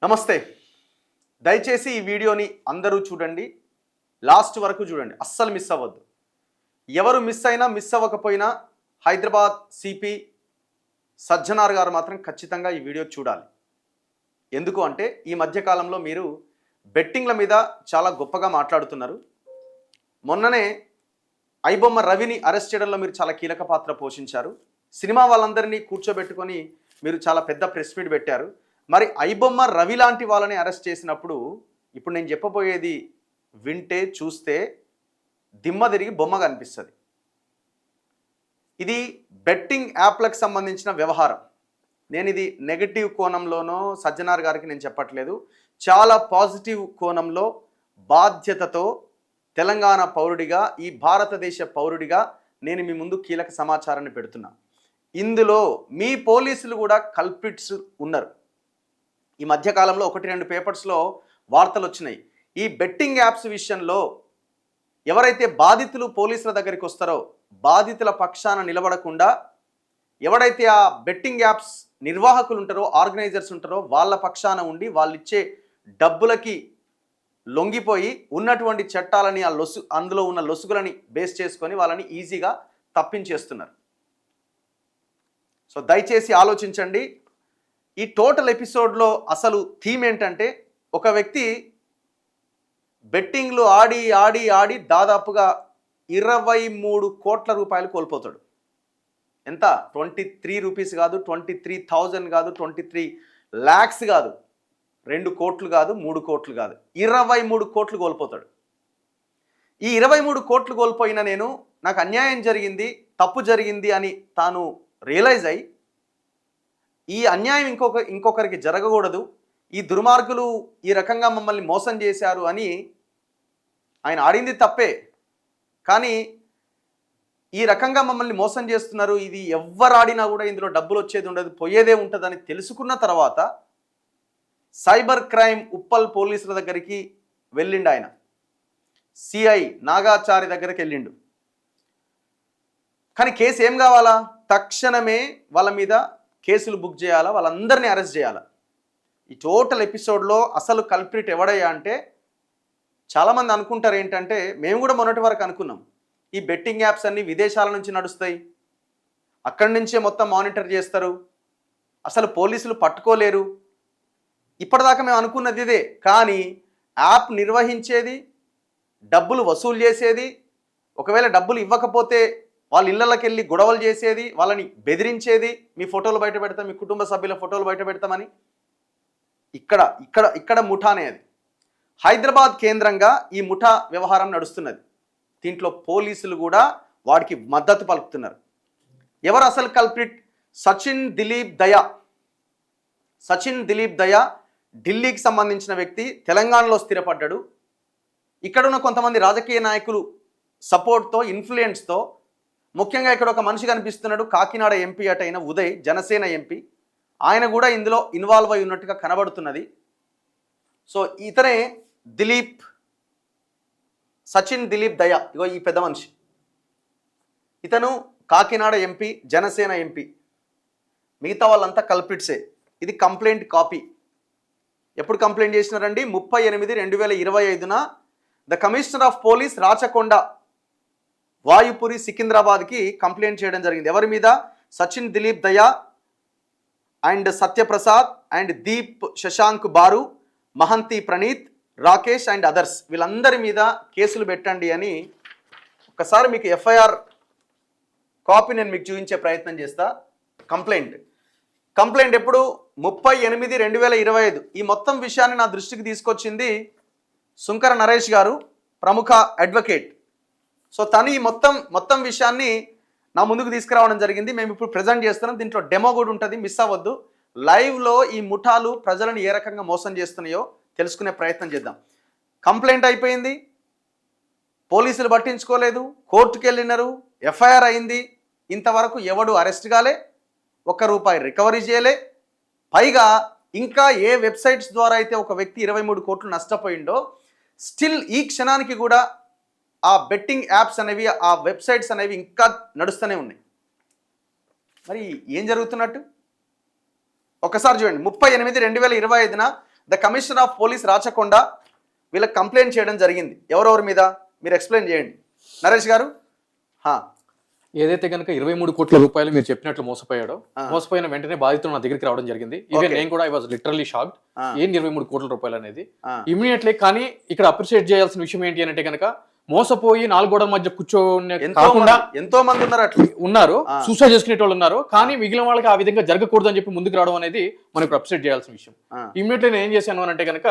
నమస్తే. దయచేసి ఈ వీడియోని అందరూ చూడండి, లాస్ట్ వరకు చూడండి, అస్సలు మిస్ అవ్వద్దు. ఎవరు మిస్ అయినా మిస్ అవ్వకపోయినా హైదరాబాద్ సిపి సజ్జనార్ గారు మాత్రం ఖచ్చితంగా ఈ వీడియో చూడాలి. ఎందుకు అంటే ఈ మధ్యకాలంలో మీరు బెట్టింగ్ల మీద చాలా గొప్పగా మాట్లాడుతున్నారు. మొన్ననే ఐబొమ్మ రవిని అరెస్ట్ చేయడంలో మీరు చాలా కీలక పాత్ర పోషించారు. సినిమా వాళ్ళందరినీ కూర్చోబెట్టుకొని మీరు చాలా పెద్ద ప్రెస్ మీట్ పెట్టారు. మరి ఐబొమ్మ రవి లాంటి వాళ్ళని అరెస్ట్ చేసినప్పుడు ఇప్పుడు నేను చెప్పబోయేది వింటే చూస్తే దిమ్మ తిరిగి బొమ్మ కనిపిస్తుంది. ఇది బెట్టింగ్ యాప్లకు సంబంధించిన వ్యవహారం. నేను ఇది నెగటివ్ కోణంలోనో సజ్జనార్ గారికి నేను చెప్పట్లేదు. చాలా పాజిటివ్ కోణంలో బాధ్యతతో తెలంగాణ పౌరుడిగా, ఈ భారతదేశ పౌరుడిగా నేను మీ ముందు కీలక సమాచారాన్ని పెడుతున్నా. ఇందులో మీ పోలీసులు కూడా కల్ప్రిట్స్ ఉన్నారు. ఈ మధ్యకాలంలో 1-2 పేపర్స్లో వార్తలు వచ్చినాయి. ఈ బెట్టింగ్ యాప్స్ విషయంలో ఎవరైతే బాధితులు పోలీసుల దగ్గరికి వస్తారో బాధితుల పక్షాన నిలబడకుండా ఎవడైతే ఆ బెట్టింగ్ యాప్స్ నిర్వాహకులు ఉంటారో, ఆర్గనైజర్స్ ఉంటారో వాళ్ళ పక్షాన ఉండి వాళ్ళు ఇచ్చే డబ్బులకి లొంగిపోయి ఉన్నటువంటి చట్టాలని అందులో ఉన్న లొసుగులని బేస్ చేసుకొని వాళ్ళని ఈజీగా తప్పించేస్తున్నారు. సో దయచేసి ఆలోచించండి. ఈ టోటల్ ఎపిసోడ్లో అసలు థీమ్ ఏంటంటే, ఒక వ్యక్తి బెట్టింగ్లు ఆడి ఆడి ఆడి దాదాపుగా 23 కోట్ల రూపాయలు కోల్పోతాడు. ఎంత? 23 రూపీస్ కాదు, 23,000 కాదు, 23 lakhs కాదు, 2 కోట్లు కాదు, 3 కోట్లు కాదు, 23 కోట్లు కోల్పోతాడు. ఈ 23 కోట్లు కోల్పోయిన నేను, నాకు అన్యాయం జరిగింది, తప్పు జరిగింది అని తాను రియలైజ్ అయ్యి ఈ అన్యాయం ఇంకొకరికి జరగకూడదు, ఈ దుర్మార్గులు ఈ రకంగా మమ్మల్ని మోసం చేశారు అని ఆయన ఆడింది తప్పే, కానీ ఈ రకంగా మమ్మల్ని మోసం చేస్తున్నారు, ఇది ఎవ్వరు ఆడినా కూడా ఇందులో డబ్బులు వచ్చేది ఉండదు, పోయేదే ఉంటుందని తెలుసుకున్న తర్వాత సైబర్ క్రైమ్ ఉప్పల్ పోలీసుల దగ్గరికి వెళ్ళిండు. ఆయన సిఐ నాగాచారి దగ్గరికి వెళ్ళిండు. కానీ కేసు ఏం కావాలా? తక్షణమే వాళ్ళ మీద కేసులు బుక్ చేయాలా, వాళ్ళందరినీ అరెస్ట్ చేయాలా. ఈ టోటల్ ఎపిసోడ్లో అసలు కల్ప్రిట్ ఎవడయ్యా అంటే, చాలామంది అనుకుంటారు ఏంటంటే, మేము కూడా మొన్నటి వరకు అనుకున్నాం ఈ బెట్టింగ్ యాప్స్ అన్నీ విదేశాల నుంచి నడుస్తాయి, అక్కడి నుంచే మొత్తం మానిటర్ చేస్తారు, అసలు పోలీసులు పట్టుకోలేరు, ఇప్పటిదాకా మేము అనుకున్నది ఇదే. కానీ యాప్ నిర్వహించేది, డబ్బులు వసూలు చేసేది, ఒకవేళ డబ్బులు ఇవ్వకపోతే వాళ్ళ ఇళ్ళకి వెళ్ళి గొడవలు చేసేది, వాళ్ళని బెదిరించేది, మీ ఫోటోలు బయట పెడతాం, మీ కుటుంబ సభ్యుల ఫోటోలు బయట పెడతామని, ఇక్కడ ముఠానే అది. హైదరాబాద్ కేంద్రంగా ఈ ముఠా వ్యవహారం నడుస్తున్నది. దీంట్లో పోలీసులు కూడా వాడికి మద్దతు పలుకుతున్నారు. ఎవరు అసలు కల్ప్రిట్? సచిన్ దిలీప్ దయా ఢిల్లీకి సంబంధించిన వ్యక్తి, తెలంగాణలో స్థిరపడ్డాడు. ఇక్కడ ఉన్న కొంతమంది రాజకీయ నాయకులు సపోర్ట్తో, ఇన్ఫ్లుయెన్స్తో, ముఖ్యంగా ఇక్కడ ఒక మనిషి కనిపిస్తున్నాడు, కాకినాడ ఎంపీ అటైన ఉదయ్, జనసేన ఎంపీ, ఆయన కూడా ఇందులో ఇన్వాల్వ్ అయి ఉన్నట్టుగా కనబడుతున్నది. సో ఇతనే సచిన్ దిలీప్ దయా, ఇగో ఈ పెద్ద మనిషి, ఇతను కాకినాడ ఎంపీ, జనసేన ఎంపీ. మిగతా వాళ్ళంతా కల్ప్రిట్సే. ఇది కంప్లైంట్ కాపీ. ఎప్పుడు కంప్లైంట్ చేసినారండి? 30/8/2025 the commissioner of police Rachakonda Vayupuri సికింద్రాబాద్కి కంప్లైంట్ చేయడం జరిగింది. ఎవరి మీద? Sachin Dilip Daya and Satyaprasad and Deep Shashank Baru, Mahanti Praneeth, Rakesh and others, వీళ్ళందరి మీద కేసులు పెట్టండి అని ఒకసారి మీకు ఎఫ్ఐఆర్ కాపీ నేను మీకు చూపించే ప్రయత్నం చేస్తా. కంప్లైంట్ ఎప్పుడు? 30/8/2025. ఈ మొత్తం విషయాన్ని నా దృష్టికి తీసుకొచ్చింది సుంకర నరేష్ గారు, ప్రముఖ అడ్వకేట్. సో తను ఈ మొత్తం విషయాన్ని నా ముందుకు తీసుకురావడం జరిగింది. మేము ఇప్పుడు ప్రజెంట్ చేస్తున్నాం. దీంట్లో డెమో కూడా ఉంటుంది, మిస్ అవ్వద్దు. లైవ్లో ఈ ముఠాలు ప్రజలను ఏ రకంగా మోసం చేస్తున్నాయో తెలుసుకునే ప్రయత్నం చేద్దాం. కంప్లైంట్ అయిపోయింది, పోలీసులు పట్టించుకోలేదు, కోర్టుకు వెళ్ళినారు, ఎఫ్ఐఆర్ అయింది, ఇంతవరకు ఎవడు అరెస్ట్ కాలే, ₹1 రికవరీ చేయలే. పైగా ఇంకా ఏ వెబ్సైట్స్ ద్వారా అయితే ఒక వ్యక్తి 23 కోట్లు నష్టపోయిండో, స్టిల్ ఈ క్షణానికి కూడా ఆ బెట్టింగ్ యాప్స్ అనేవి, ఆ వెబ్సైట్స్ అనేవి ఇంకా నడుస్తూనే ఉన్నాయి. మరి ఏం జరుగుతున్నట్టు? ఒకసారి చూడండి. 30/8/2025 the commissioner of police Rachakonda వీళ్ళకి కంప్లైంట్ చేయడం జరిగింది. ఎవరెవరి మీద మీరు ఎక్స్ప్లెయిన్ చేయండి నరేష్ గారు. ఏదైతే కనుక 23 కోట్ల రూపాయలు మీరు చెప్పినట్లు మోసపోయాడో, మోసపోయిన వెంటనే బాధితులు నా దగ్గరికి రావడం జరిగింది. ఈవెన్ నేను కూడా ఐ వాజ్ లిటరల్లీ షాక్డ్. ఏం 23 కోట్ల రూపాయలు అనేది ఇమీడియట్లీ. కానీ ఇక్కడ అప్రిషియేట్ చేయాల్సిన విషయం ఏంటి అంటే కనుక మోసపోయి 4 గోడల మధ్య కూర్చొని కాకుండా ఎంతో మంది ఉన్నారు సూసైడ్ చేసుకునే వాళ్ళు ఉన్నారు. కానీ మిగిలిన వాళ్ళకి ఆ విధంగా జరగకూడదు అని చెప్పి ముందుకు రావడం అనేది మనకు అప్రిషియేట్ చేయాల్సిన విషయం. ఇమీడియట్లీ నేను ఏం చేశాను అంటే కనుక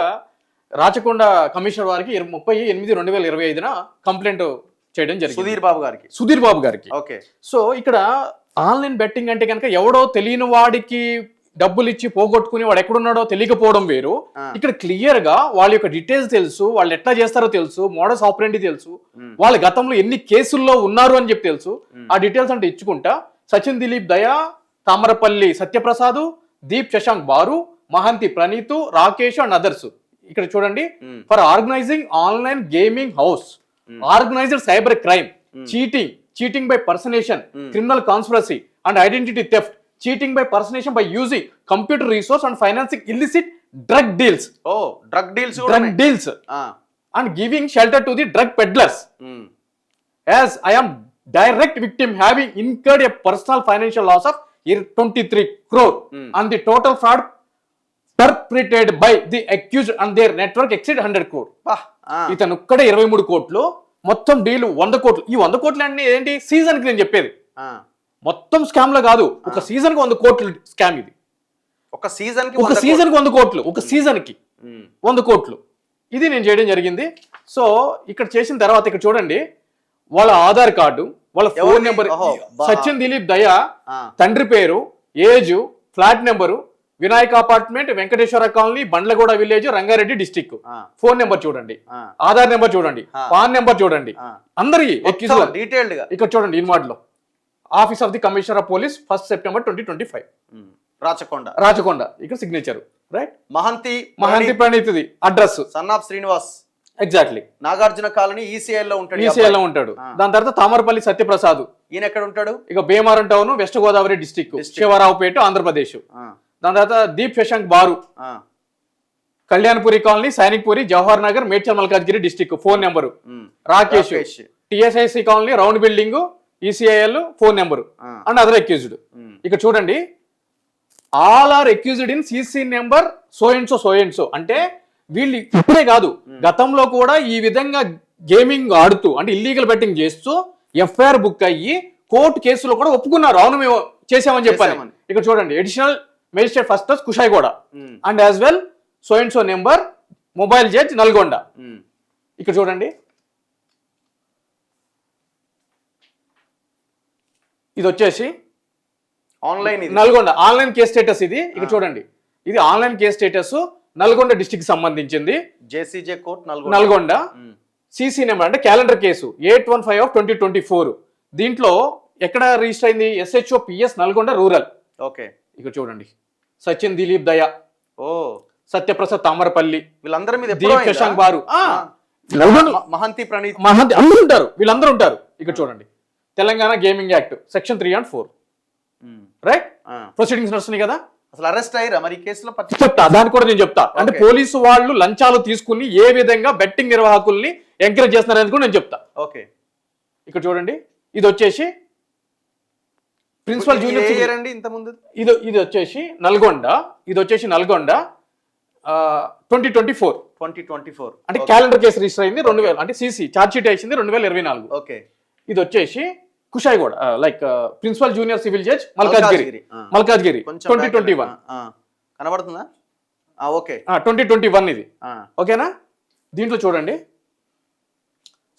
రాచకొండ కమిషనర్ వారికి 30/8/2025 కంప్లైంట్ చేయడం జరిగింది. సుధీర్ బాబు గారికి. ఓకే. సో ఇక్కడ ఆన్లైన్ బెట్టింగ్ అంటే కనుక ఎవడో తెలియని వాడికి డబ్బులు ఇచ్చి పోగొట్టుకుని వాడు ఎక్కడున్నాడో తెలియకపోవడం వేరు. ఇక్కడ క్లియర్ గా వాళ్ళ యొక్క డీటెయిల్స్ తెలుసు, వాళ్ళు ఎట్లా చేస్తారో తెలుసు, మోడస్ ఆపరెండి తెలుసు, వాళ్ళ గతంలో ఎన్ని కేసుల్లో ఉన్నారు అని చెప్పి తెలుసు. ఆ డీటెయిల్స్ అంటే ఇచ్చుకుంటా సచిన్ దిలీప్ దయా, తామరపల్లి సత్యప్రసాద్, దీప్ శశాంక్ బారు, మహంతి ప్రణీత్, రాకేష్ అండ్ అదర్స్. ఇక్కడ చూడండి, for organizing online gaming house, organized cyber crime, cheating by personation, criminal conspiracy and identity theft, cheating by personation by using computer resource and financing illicit drug deals. Drug deals and giving shelter to the drug peddlers. As I am direct victim, having incurred a personal financial loss of 23 crore and the total fraud perpetrated by the accused and their network exceed 100 crore. ఇతను ఒక్కడే 23 కోట్లు, మొత్తం deal 100 కోట్లు. ఈ 100 కోట్లు అంటే ఏంటి? Season కి నేను చెప్పేది, మొత్తం స్కామ్ లో కాదు. ఒక సీజన్ కి 100 కోట్లు స్కామ్ ఇది. ఒక సీజన్ కి 100 కోట్లు, ఒక సీజన్ కి 100 కోట్లు ఇది నేను చేయడం జరిగింది. సో ఇక్కడ చేసిన తర్వాత ఇక్కడ చూడండి, వాళ్ళ ఆధార్ కార్డు, వాళ్ళ ఫోన్ నెంబర్, సచిన్ దిలీప్ దయా తండ్రి పేరు, age, flat number, Vinayak apartment, Venkateswara colony, Bandlaguda village, Rangareddy district. Phone number చూడండి, ఆధార్ నెంబర్ చూడండి, పాన్ నెంబర్ చూడండి, అందరికి డీటెయిల్డ్ గా. ఇక్కడ చూడండి, ఇన్వార్డ్ లో office of the commissioner of police 1 September 2025 Rachakonda. ఇక్కడ signature right. Mohanty Praneeth address son of Srinivas, exactly Nagarjuna colony, ECI లో ఉంటాడు. దాని తర్వాత తామరపల్లి సత్యప్రసాద్, ఈయన ఎక్కడ ఉంటాడు? ఇక Bhimavaram town, west Godavari district, Sivaraopet, Andhra Pradesh. దాని తర్వాత Deep Shashank Baru, Kalyanpuri colony, Sainikpuri, Jawahar Nagar, Medchal Malkajgiri district, phone number. Rakesh, TSIC colony, round building, ECIL, phone number and other accused. ఇక్కడ చూడండి, all are accused in CC number so and so. అంటే వీళ్ళు ఇప్పుడే కాదు, గతంలో కూడా ఈ విధంగా గేమింగ్ ఆడుతూ అంటే ఇల్లీగల్ బెట్టింగ్ చేస్తూ ఎఫ్ఐఆర్ బుక్ అయ్యి కోర్టు కేసులో కూడా ఒప్పుకున్నారు, అవును మేము చేసామని చెప్పాను. ఇక్కడ చూడండి, additional magistrate first class Kushaiguda and as well so number, mobile judge Nalgonda. ఇక్కడ చూడండి, ఇది వచ్చేసి నల్గొండ ఆన్లైన్ కేస్ స్టేటస్ ఇది. ఇక్కడ చూడండి, ఇది online case status Nalgonda district సంబంధించింది, JCJ court Nalgonda. CC number అంటే క్యాలెండర్ కేసు 815/2024. దీంట్లో ఎక్కడ రిజిస్టర్ అయింది? SHO PS Nalgonda rural. Okay. ఇక్కడ చూడండి, సచిన్ దిలీప్ దయా, సత్యప్రసాద్ తామరపల్లి, వీళ్ళందరి మీద దీప్ శశాంక్ బారు, మహంతి ప్రణీత్, అందరూ ఉంటారు, వీళ్ళందరూ ఉంటారు. ఇక్కడ చూడండి, Telangana gaming act section 3 and 4 right. Proceedings నడుస్తున్నాయి కదా. అసలు అరెస్ట్ అయ్యారా మరి కేసులో? చెప్తా, దాన్ని కూడా నేను చెప్తా. అంటే పోలీసు వాళ్ళు లంచాలు తీసుకుని ఏ విధంగా బెట్టింగ్ నిర్వాహకుల్ని ఎంకరేజ్ చేస్తున్నారని కూడా నేను చెప్తా. ఓకే. ఇక్కడ చూడండి, ఇది వచ్చేసి ప్రిన్సిపల్ జూనియర్ అండి. ఇంతకుముందు ఇది వచ్చేసి నల్గొండ, 2024 అంటే క్యాలెండర్ కేసు రిజిస్టర్ అయింది 2000, అంటే సిసి చార్జ్ షీట్ వేసింది 2024. ఓకే. ఇది వచ్చేసి Kushaiguda, like principal junior civil judge Malkajgiri 2021 కనబడుతుందా? ఓకే, 2021 ఇది. ఓకేనా? దీంట్లో చూడండి,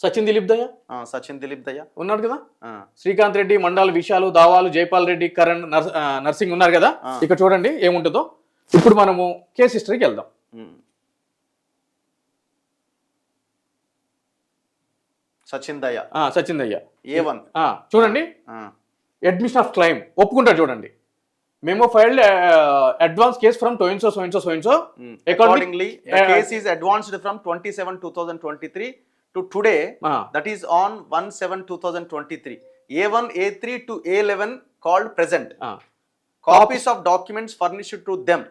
సచిన్ దిలీప్ దయా ఉన్నాడు కదా, శ్రీకాంత్ రెడ్డి, మండల్, విశాలు, దావాలు, జైపాల్ రెడ్డి, కరణ్, నర్సింగ్ ఉన్నారు కదా. ఇక్కడ చూడండి ఏముంటుందో. ఇప్పుడు మనము కేసు హిస్టరీకి వెళ్దాం. సచిన్ దయా A1 చూడండి, అడ్మిషన్ ఆఫ్ క్లైమ్ ఒప్పుకుంటారు. చూడండి, memo filed advance case from so and so accordingly case is advanced from 27/2023 to today, that is on 1/7/2023. A1, A3 to A11 called present. Copies of documents furnished to them.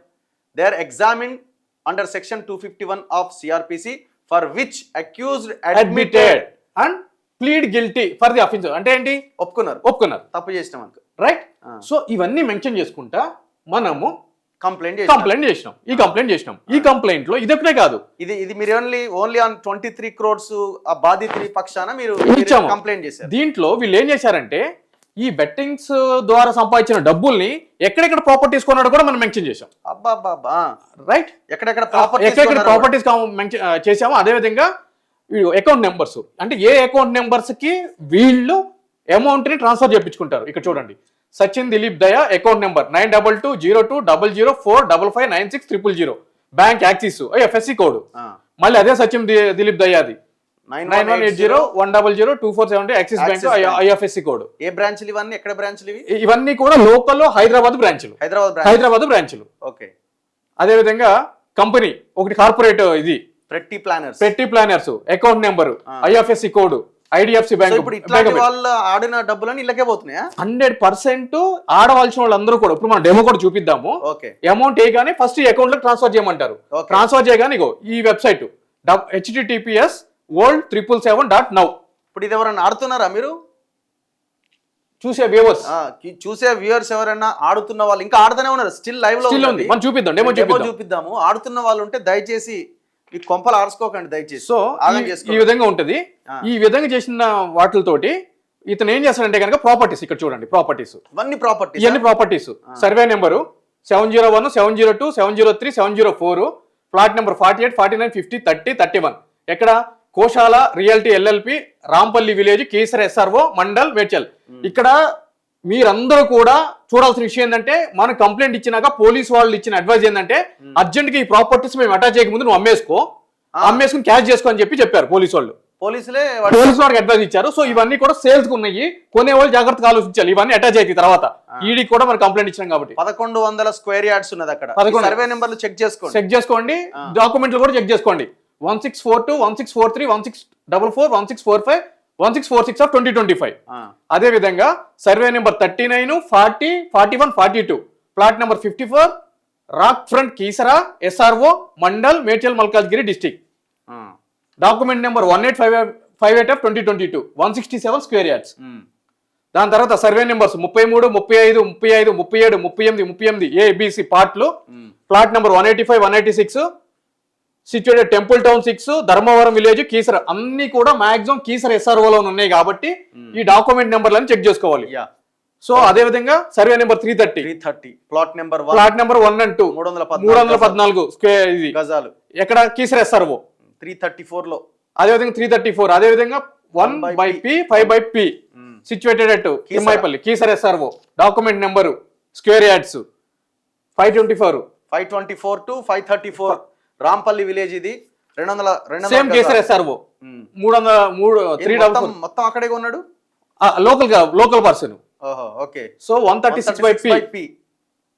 They are examined under section 251 of CrPC for which accused admitted and plead guilty for the offence. అంటే ఏంటి? ఒప్పుకున్నారు తప్పు చేసినాం అనుకో, right. So ఇవన్నీ mention చేసుకుంటా మనము complaint చేసినాం. ఈ కంప్లైంట్ లో ఇదొక్కటే కాదు, ఇది మీరు ఓన్లీ ఆన్ 23 crores ఆ బాధితుడి పక్షాన మీరు ఇచ్చాము కంప్లైంట్ చేశారు. దీంట్లో వీళ్ళు ఏం చేశారంటే ఈ బెట్టింగ్స్ ద్వారా సంపాదించిన డబ్బుల్ని ఎక్కడెక్కడ ప్రాపర్టీస్ కొన్నాడో కూడా మనం మెన్షన్ చేసాం. అబ్బా రైట్, ఎక్కడెక్కడ ప్రాపర్టీస్ చేసాము. అదే విధంగా అకౌంట్ నెంబర్స్, అంటే ఏ అకౌంట్ నెంబర్స్ కి వీళ్ళు అమౌంట్ ని ట్రాన్స్ఫర్ చేయించుకుంటారు. ఇక్కడ చూడండి, Sachin Dilip Daya account number 92202000559600, bank Axis FSC code. మళ్ళీ అదే సచిన్ దిలీప్ దయాది 9180100247 యాక్సిస్ బ్యాంక్ ఐఎఫ్ఎస్సి కోడ్. ఏ బ్రాంచ్లు ఇవన్నీ? ఎక్కడ బ్రాంచ్లు ఇవన్నీ కూడా లోకల్ హైదరాబాద్ బ్రాంచ్లు. ఓకే. అదే విధంగా కంపెనీ ఒకటి కార్పొరేట్, ఇది pretty planners account number IFSC code IDFC bank. ఇప్పుడు ఇట్లాంటి వాళ్ళు ఆడిన డబ్బులని ఇళ్ళకే పోతున్నాయా? 100% ఆడవలసిన వాళ్ళందరూ కూడా, ఇప్పుడు మనం డెమో కూడా చూపిద్దాము. అమౌంట్ వేయగానే ఫస్ట్ ఈ అకౌంట్ లో ట్రాన్స్ఫర్ చేయమంటారు. ట్రాన్స్ఫర్ చేయగానే ఇగో ఈ వెబ్సైట్ https://world777.now. ఇప్పుడు ఇది ఎవరైనా ఆడుతున్నారా? మీరు చూసే వ్యూవర్స్ ఎవరైనా ఆడుతున్న వాళ్ళు ఇంకా ఆడుతూనే ఉన్నారు, స్టిల్ లైవ్ లో ఉంది. మనం చూపిద్దాం, డెమో చూపిద్దాము. ఆడుతున్న వాళ్ళు ఉంటే దయచేసి ఈ కొంపలు ఆడుకోకండి దయచేసి. సో ఈ విధంగా ఉంటది. ఈ విధంగా చేసిన వాటితోటి ఇతను ఏం చేస్తాడంటే కనుక ప్రాపర్టీస్, ఇక్కడ చూడండి ప్రాపర్టీస్, ఇవన్నీ properties. Survey number 701, 702, 703, 704, plot number 48, 49, 50, 30, 31. ఎక్కడ? Koshala realty LLP, Rampalli village, Keesara SRO, mandal, Medchal. ఇక్కడ మీరందరూ కూడా చూడాల్సిన విషయం ఏంటంటే, మనం కంప్లైంట్ ఇచ్చినాక పోలీస్ వాళ్ళు ఇచ్చిన అడ్వైజ్ ఏంటంటే, అర్జెంట్ గా ఈ ప్రాపర్టీస్ మేము అటాచ్ చేయక ముందు నువ్వు అమ్మేసుకుని క్యాష్ చేసుకో అని చెప్పారు పోలీసు వాళ్ళు. పోలీసు వాళ్ళకి అడ్వైజ్ ఇచ్చారు. సో ఇవన్నీ కూడా సేల్స్ ఉన్నాయి, కొనేవాళ్ళు జాగ్రత్తగా ఆలోచించాలి. ఇవన్నీ అటాచ్ అయితే తర్వాత ఈడీ కూడా మనం కంప్లైంట్ ఇచ్చాం కాబట్టి 1100 స్క్వేర్ యార్డ్స్ ఉన్నది అక్కడ. సర్వే నెంబర్లు చెక్ చేసుకోండి, డాక్యుమెంట్లు కూడా చెక్ చేసుకోండి. 1642, 1643, 1644, 1645, 1646 ఆఫ్ 2025. అదే విధంగా survey number 39, 40, 41, 42, plot number 54, rock front, Keesara, SRO, mandal, Medchal, Malkajgiri district. Document number 1858 of 2022, 167 square yards. దాని తర్వాత సర్వే నెంబర్స్ 33, 35, 35, 37, 38, 38 ఏబిసి పార్ట్లు. Plot number 185, 186, situated temple town 6, Dharmavaram village, Keesara. అన్ని కూడా మాక్సిమం కీసర ఎస్ఆర్ఓలో ఉన్నాయి కాబట్టి ఈ డాక్యుమెంట్ నెంబర్లను చెక్ చేసుకోవాలి. సో అదే విధంగా survey number 330, plot number 1 and 2, 314 square ఇది గజాలు. ఎక్కడ? కీసర ఎస్ఆర్ఓ 334 లో. అదే విధంగా 334, అదే విధంగా 1/P, 5/P, situated at Thimmaipalli, Keesara SRO. Document number square yards 524 to 534, Rampalli village. ఇది 200 సేమ్ కేసర్ ఎస్ఆర్ఓ 300 మొత్తం అక్కడే ఉన్నాడు. Local person. Okay. So 136/P,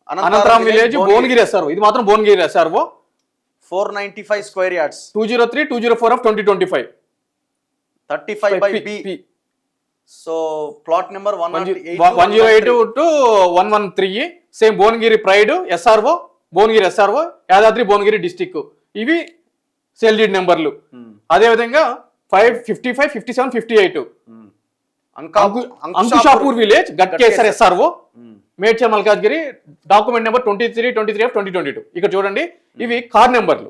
Anantharam village, Bhuvanagiri SRO. ఇది మాత్రం Bhuvanagiri SRO. 495 square yards, 203, 204 of 2025, 35/B. So plot number 108 to 113, same Bhuvanagiri pride SRO, Bhuvanagiri SRO, Yadadri Bhuvanagiri district. ఇవి sale deed నెంబర్లు. అదే విధంగా 555, 57, 58 Ankushapur village, Ghatkesar SRO, Medchal, Malkajgiri. Document number 23 of 2022. ఇక్కడ చూడండి, ఇవి కార్ నెంబర్లు.